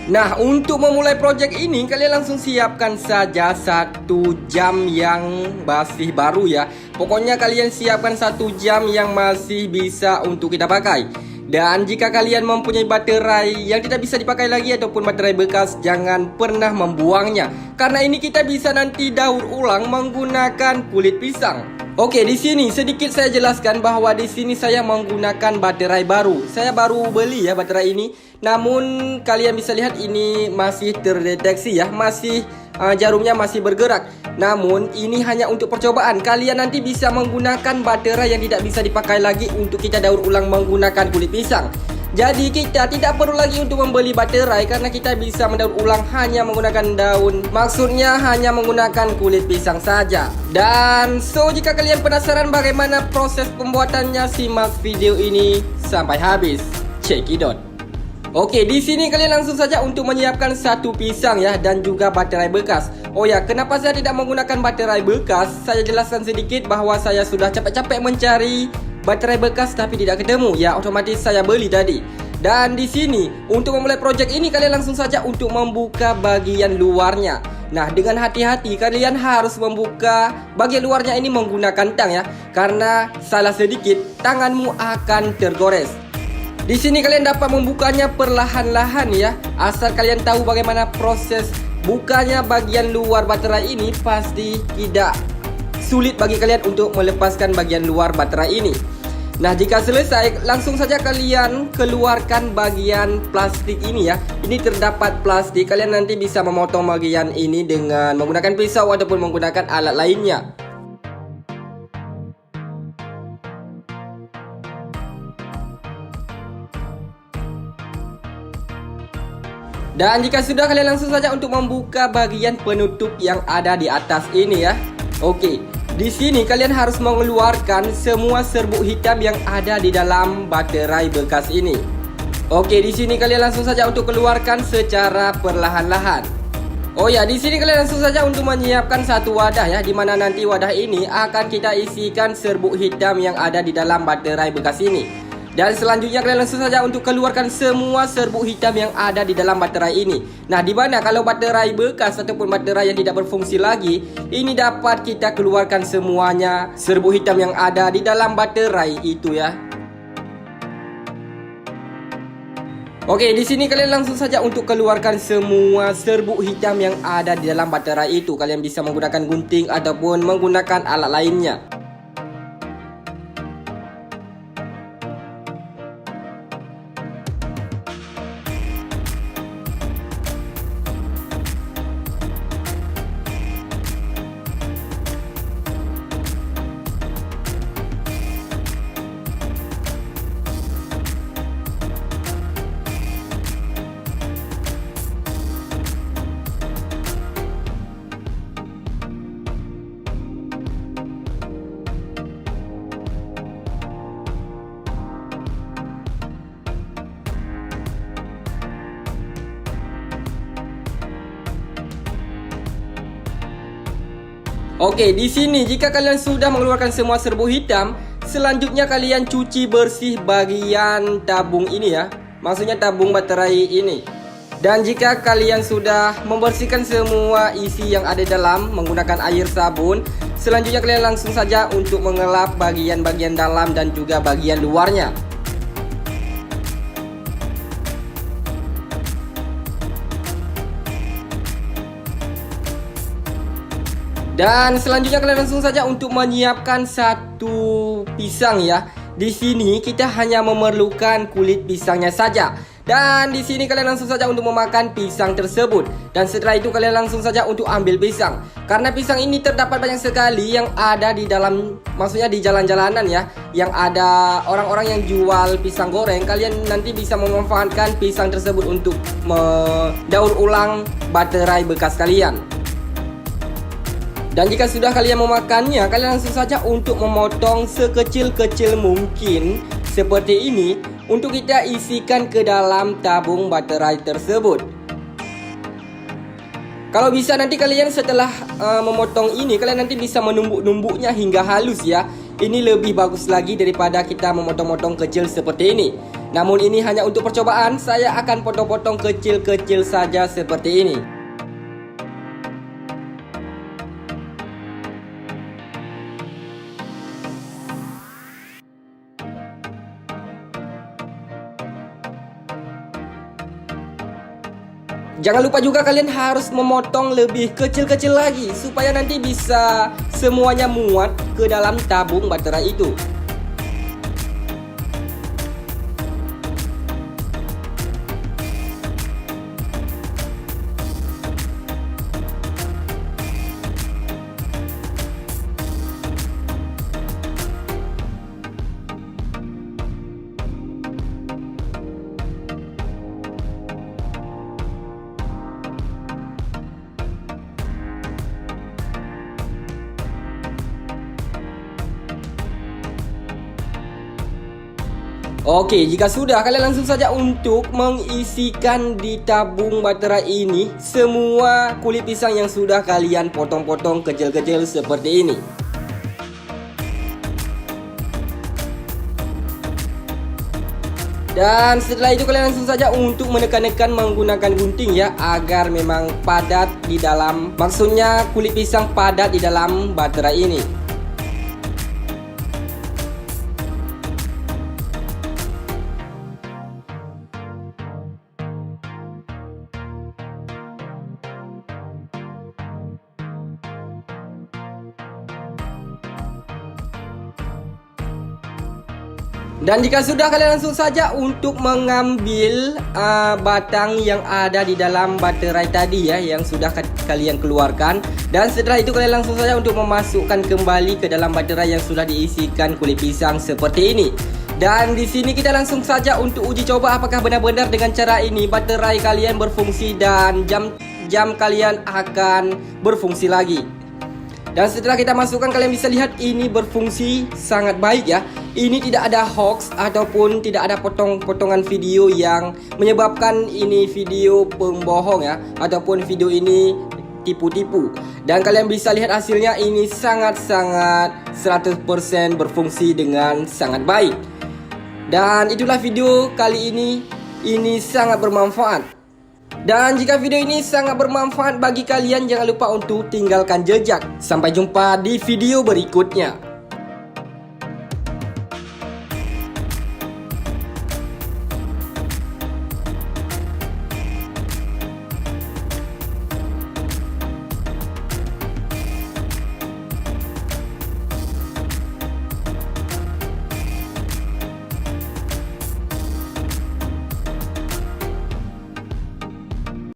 Nah, untuk memulai project ini, kalian langsung siapkan saja 1 jam yang masih baru ya. Pokoknya kalian siapkan 1 jam yang masih bisa untuk kita pakai. Dan jika kalian mempunyai baterai yang tidak bisa dipakai lagi ataupun baterai bekas, jangan pernah membuangnya. Karena ini kita bisa nanti daur ulang menggunakan kulit pisang. Oke, di sini sedikit saya jelaskan bahwa di sini saya menggunakan baterai baru. Saya baru beli ya baterai ini. Namun kalian bisa lihat ini masih terdeteksi ya, masih jarumnya masih bergerak. Namun ini hanya untuk percobaan. Kalian nanti bisa menggunakan baterai yang tidak bisa dipakai lagi untuk kita daur ulang menggunakan kulit pisang. Jadi kita tidak perlu lagi untuk membeli baterai karena kita bisa mendaur ulang hanya menggunakan daun. Maksudnya hanya menggunakan kulit pisang saja. Dan jika kalian penasaran bagaimana proses pembuatannya, simak video ini sampai habis. Check it out. Oke, di sini kalian langsung saja untuk menyiapkan 1 pisang ya dan juga baterai bekas. Oh ya, kenapa saya tidak menggunakan baterai bekas? Saya jelaskan sedikit bahwa saya sudah capek-capek mencari baterai bekas tapi tidak ketemu. Ya, otomatis saya beli tadi. Dan di sini untuk memulai project ini kalian langsung saja untuk membuka bagian luarnya. Nah, dengan hati-hati kalian harus membuka bagian luarnya ini menggunakan tang ya. Karena salah sedikit tanganmu akan tergores. Di sini kalian dapat membukanya perlahan-lahan ya. Asal kalian tahu bagaimana proses bukanya bagian luar baterai ini, pasti tidak sulit bagi kalian untuk melepaskan bagian luar baterai ini. Nah, jika selesai, langsung saja kalian keluarkan bagian plastik ini ya. Ini terdapat plastik, kalian nanti bisa memotong bagian ini dengan menggunakan pisau ataupun menggunakan alat lainnya. Dan jika sudah, kalian langsung saja untuk membuka bagian penutup yang ada di atas ini ya. Oke, di sini kalian harus mengeluarkan semua serbuk hitam yang ada di dalam baterai bekas ini. Oke, di sini kalian langsung saja untuk keluarkan secara perlahan-lahan. Oh ya, di sini kalian langsung saja untuk menyiapkan 1 wadah ya, di mana nanti wadah ini akan kita isikan serbuk hitam yang ada di dalam baterai bekas ini. Dan selanjutnya kalian langsung saja untuk keluarkan semua serbuk hitam yang ada di dalam baterai ini. Nah, di mana kalau baterai bekas ataupun baterai yang tidak berfungsi lagi, ini dapat kita keluarkan semuanya serbuk hitam yang ada di dalam baterai itu ya. Oke, di sini kalian langsung saja untuk keluarkan semua serbuk hitam yang ada di dalam baterai itu. Kalian bisa menggunakan gunting ataupun menggunakan alat lainnya. Oke, di sini jika kalian sudah mengeluarkan semua serbuk hitam, selanjutnya kalian cuci bersih bagian tabung ini ya. Maksudnya tabung baterai ini. Dan jika kalian sudah membersihkan semua isi yang ada dalam menggunakan air sabun, selanjutnya kalian langsung saja untuk mengelap bagian-bagian dalam dan juga bagian luarnya. Dan selanjutnya kalian langsung saja untuk menyiapkan 1 pisang ya. Di sini kita hanya memerlukan kulit pisangnya saja. Dan di sini kalian langsung saja untuk memakan pisang tersebut. Dan setelah itu kalian langsung saja untuk ambil pisang. Karena pisang ini terdapat banyak sekali yang ada di dalam, maksudnya di jalan-jalanan ya, yang ada orang-orang yang jual pisang goreng. Kalian nanti bisa memanfaatkan pisang tersebut untuk mendaur ulang baterai bekas kalian. Dan jika sudah kalian memakannya, kalian langsung saja untuk memotong sekecil-kecil mungkin seperti ini untuk kita isikan ke dalam tabung baterai tersebut. Kalau bisa nanti kalian setelah memotong ini, kalian nanti bisa menumbuk-numbuknya hingga halus ya. ini lebih bagus lagi daripada kita memotong-motong kecil seperti ini. Namun ini hanya untuk percobaan, saya akan potong-potong kecil-kecil saja seperti ini. Jangan lupa juga kalian harus memotong lebih kecil-kecil lagi supaya nanti bisa semuanya muat ke dalam tabung baterai itu. Oke, jika sudah, kalian langsung saja untuk mengisikan di tabung baterai ini semua kulit pisang yang sudah kalian potong-potong kecil-kecil seperti ini. Dan setelah itu kalian langsung saja untuk menekan-nekan menggunakan gunting ya, agar memang padat di dalam, maksudnya kulit pisang padat di dalam baterai ini. Dan jika sudah, kalian langsung saja untuk mengambil batang yang ada di dalam baterai tadi ya, yang sudah kalian keluarkan. Dan setelah itu kalian langsung saja untuk memasukkan kembali ke dalam baterai yang sudah diisikan kulit pisang seperti ini. Dan di sini kita langsung saja untuk uji coba apakah benar-benar dengan cara ini baterai kalian berfungsi dan jam kalian akan berfungsi lagi. Dan setelah kita masukkan, kalian bisa lihat ini berfungsi sangat baik ya. Ini tidak ada hoax ataupun tidak ada potong-potongan video yang menyebabkan ini video pembohong ya, ataupun video ini tipu-tipu. Dan kalian bisa lihat hasilnya, ini sangat-sangat 100% berfungsi dengan sangat baik. Dan itulah video kali ini sangat bermanfaat. Dan jika video ini sangat bermanfaat bagi kalian, jangan lupa untuk tinggalkan jejak. Sampai jumpa di video berikutnya.